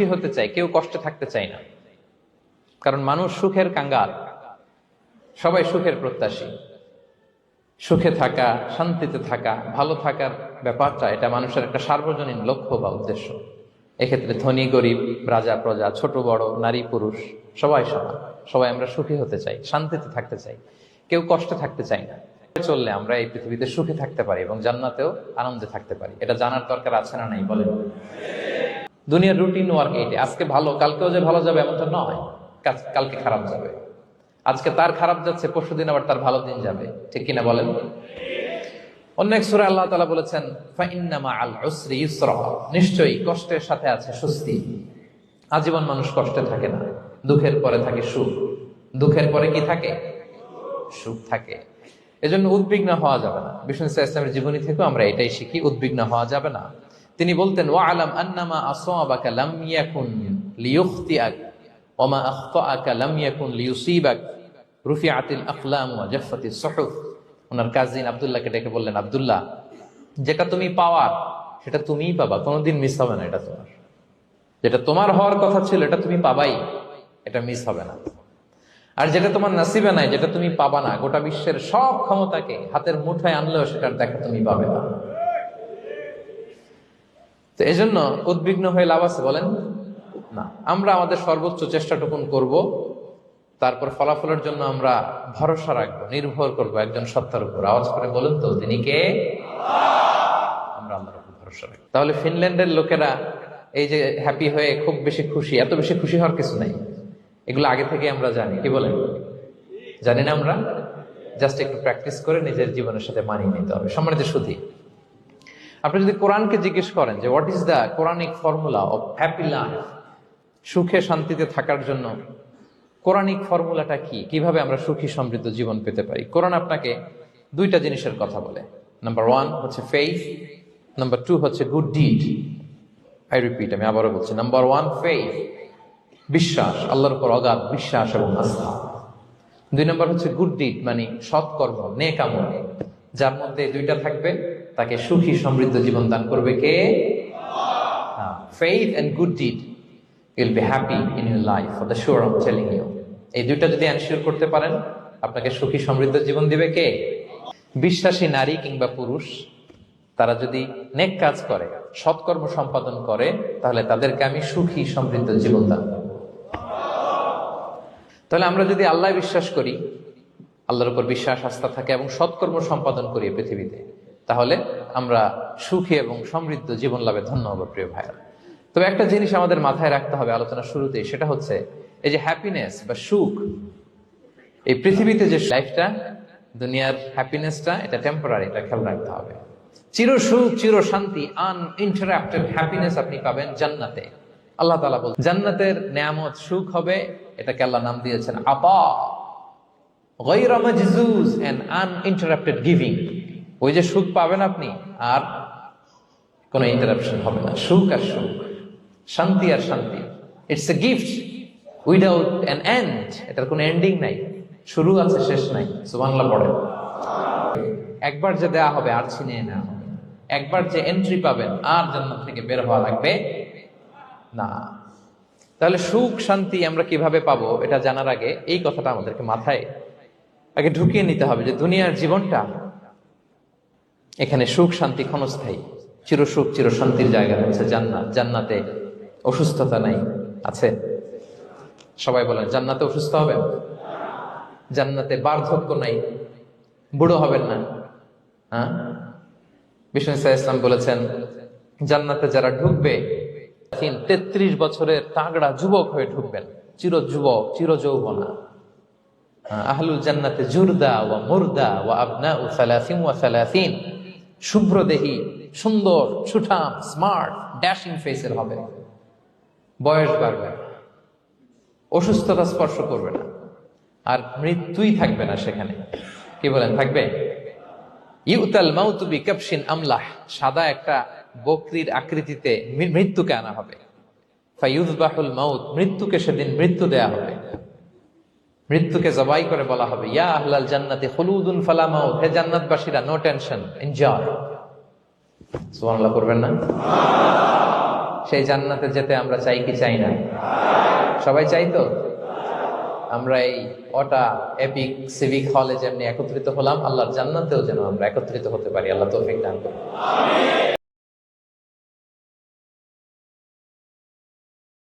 সুখী হতে চাই, কেউ কষ্টে থাকতে চাই না। কারণ মানুষ সুখের কাঙ্গাল, সবাই সুখের প্রত্যাশী। সুখে থাকা, শান্তিতে থাকা, ভালো থাকার ব্যাপারটা এটা মানুষের একটা সার্বজনীন লক্ষ্য বা উদ্দেশ্য। এক্ষেত্রে ধনী গরিব, রাজা প্রজা, ছোট বড়, নারী পুরুষ সবাই সমান। সবাই আমরা সুখী হতে চাই, শান্তিতে থাকতে চাই, কেউ কষ্টে থাকতে চাই না। চললে আমরা এই পৃথিবীতে সুখে থাকতে পারি এবং জান্নাতেও আনন্দে থাকতে পারি। এটা জানার দরকার আছে না নাই বলেন? দুনিয়ার রুটিন ওয়ার্ক এইটা। আজকে ভালো, কালকেও যে ভালো যাবে এমনটা নয়। কালকে খারাপ যাবে, আজকে তার খারাপ যাচ্ছে, পরশুদিন আবার তার ভালো দিন যাবে, ঠিক কিনা বলেন? অন্য এক সূরায় আল্লাহ তাআলা বলেছেন, ফাইন্না মাআল উসরি ইউসরা, নিশ্চয়ই কষ্টের সাথে আছে স্বস্তি। আজীবন মানুষ কষ্টে থাকে না, দুঃখের পরে থাকে সুখ। দুঃখের পরে কি থাকে? সুখ থাকে। এজন্য উদ্বিগ্ন হওয়া যাবে না। বিষ্ণু ইসলামের জীবনী থেকেও আমরা এটাই শিখি, উদ্বিগ্ন হওয়া যাবে না। তিনি বলতেন, ওয়া'লাম আন্নামা আসাবাকা লাম ইয়াকুন লিয়ুখতিআক ওয়া মা আখতাআকা লাম ইয়াকুন লিয়ুসিবাক, রুফিআতিল আকলাম ওয়া জাফফাতিস সুহুফ। ওনার কাজিন আব্দুল্লাহকে ডেকে বললেন, আব্দুল্লাহ, যেটা তুমি পাওয়ার সেটা তুমিই পাবা, কোনোদিন মিস হবে না। এটা তোমার, যেটা তোমার হওয়ার কথা ছিল এটা তুমি পাবাই, এটা মিস হবে না। আর যেটা তোমার নসিবে নাই, যেটা তুমি পাবা না, গোটা বিশ্বের সব ক্ষমতাকে হাতের মুঠোয় আনলেও সেটার দেখা তুমি পাবে না। তো এজন্য উদ্বিগ্ন হয়ে লাভ আছে বলেন না। আমরা আমাদের সর্বোচ্চ চেষ্টাটুকুন করব, তারপর ফলাফলের জন্য আমরা ভরসা রাখবো, নির্ভর করবো একজন সত্তার উপর। আওয়াজ করে বলুন তো, তিনি কে? আমরা আল্লাহর উপর ভরসা রাখবো। তাহলে ফিনল্যান্ডের লোকেরা এই যে হ্যাপি হয়ে খুব বেশি খুশি, এত বেশি খুশি হওয়ার কিছু নাই। এগুলো আগে থেকে আমরা জানি, কি বলেন? জানি না আমরা? জাস্ট একটু প্র্যাকটিস করে নিজের জীবনের সাথে মানিয়ে নিতে হবে। সম্মানিত সুধী, আপনি যদি কোরআনকে জিজ্ঞেস করেন যে what is the Quranic formula of happy life, সুখে শান্তিতে থাকার জন্য কোরআনিক ফর্মুলাটা কি, কিভাবে আমরা সুখী সমৃদ্ধ জীবন পেতে পারি, কোরআন আপনাকে দুইটা জিনিসের কথা বলে। নাম্বার 1 হচ্ছে ফেইথ, নাম্বার 2 হচ্ছে গুড ডিড। আই রিপিট, আমি আবারও বলছি, নাম্বার 1 ফেইথ, বিশ্বাস, আল্লাহর উপর অগাধ বিশ্বাস এবং আস্থা। 2 নম্বর হচ্ছে গুড ডিড, মানে সৎকর্ম, নেক আমল। যার মধ্যে দুইটা থাকবে তাকে সুখী সমৃদ্ধ জীবন দান করবে কে? Faith and good deed, you'll be happy in your life, for the sure I'm telling you. এই দুইটা যদি এনশিওর করতে পারেন, আপনাকে সুখী সমৃদ্ধ জীবন দিবে কে? বিশ্বাসী নারী কিংবা পুরুষ, তারা যদি নেক কাজ করে, সৎকর্ম সম্পাদন করে, তাহলে তাদেরকে আমি সুখী সমৃদ্ধ জীবন দান করব। তাহলে আমরা যদি আল্লাহ বিশ্বাস করি, আল্লাহর উপর বিশ্বাস আস্থা থাকে এবং সৎকর্ম সম্পাদন করি পৃথিবীতে, তাহলে আমরা সুখী এবং সমৃদ্ধ জীবন লাভে ধন্য হব প্রিয় ভাইরা। তবে একটা জিনিস আমাদের মাথায় রাখতে হবে আলোচনার শুরুতেই, সেটা হচ্ছে এই যে হ্যাপিনেস বা সুখ, এই পৃথিবীতে যে লাইফটা, দুনিয়ার হ্যাপিনেসটা, এটা টেম্পোরারি, এটা খেয়াল রাখতে হবে। চির সুখ, চির শান্তি, আনইন্টারাপ্টেড হ্যাপিনেস আপনি পাবেন জান্নাতে। আল্লাহ তাআলা বলেন জান্নাতের নেয়ামত সুখ হবে, এটাকে আল্লাহ নাম দিয়েছেন আতা গায়রা মাজজুজ, এন্ড আনইন্টারাপ্টেড গিভিং। ওই যে সুখ পাবেন আপনি, আর কোনো ইন্টারাপশন হবে না। সুখ আর সুখ, শান্তি আর শান্তি, it's a gift without an end. এটার কোনো এন্ডিং নাই, শুরু আছে শেষ নাই। সুবহানাল্লাহ পড়েন। একবার যে দেয়া হবে আর ছিনিয়ে নেওয়া হবে, একবার যে এন্ট্রি পাবেন আর জান্নাত থেকে বের হওয়া লাগবে না। তাহলে সুখ শান্তি আমরা কিভাবে পাবো, এটা জানার আগে এই কথাটা আমাদেরকে মাথায় আগে ঢুকিয়ে নিতে হবে যে দুনিয়ার জীবনটা, এখানে সুখ শান্তি ক্ষণস্থায়ী। চির সুখ চির শান্তির জায়গা হচ্ছে জান্নাত। জান্নাতে অসুস্থতা নাই, আছে? সবাই বলেন জান্নাতে অসুস্থ হবেন? জান্নাতে বার্ধক্য নাই, বুড়ো হবেন না। হ্যাঁ, বিষ্ণু ইসলাম বলেছেন জান্নাতে যারা ঢুকবে 33 বছরের তাগড়া যুবক হয়ে ঢুকবেন, চির যুবক, চির যৌবনা। আহলুল জান্নাতে জুরদা ওয়া মুরদা ওয়া আবনাউ 30 ওয়া 30, শুভ্র দেহী, সুন্দর, সুঠাম, স্মার্ট, ড্যাশিং ফেসের হবে। বয়স বাড়বে, অসুস্থতা স্পর্শ করবে না, আর মৃত্যুই থাকবে না সেখানে। কি বলেন, থাকবে? ইউতাল মাউতু বিকাবশিন আমলাহ, সাদা একটা বকরির আকৃতিতে মৃত্যুকে আনা হবে। ফায়ুযবাহুল মাউত, মৃত্যুকে সেদিন মৃত্যু দেয়া হবে। মৃত্যুকে জবাই করে বলা হবে ইয়া আহলাল জান্নাতি খুলুদুন ফালা মাউত, হে জান্নাতবাসীরা, নো টেনশন, এনজয়। সুবহানাল্লাহ করবেন না? সেই জান্নাতে যেতে আমরা চাই কি চাই না? সবাই চাই তো? আমরা এই অটা এপিক সিভিক হলে যেমনি একত্রিত হলাম, আল্লাহর জান্নাতেও যেন আমরা একত্রিত হতে পারি। আল্লাহ তৌফিক দান করুন।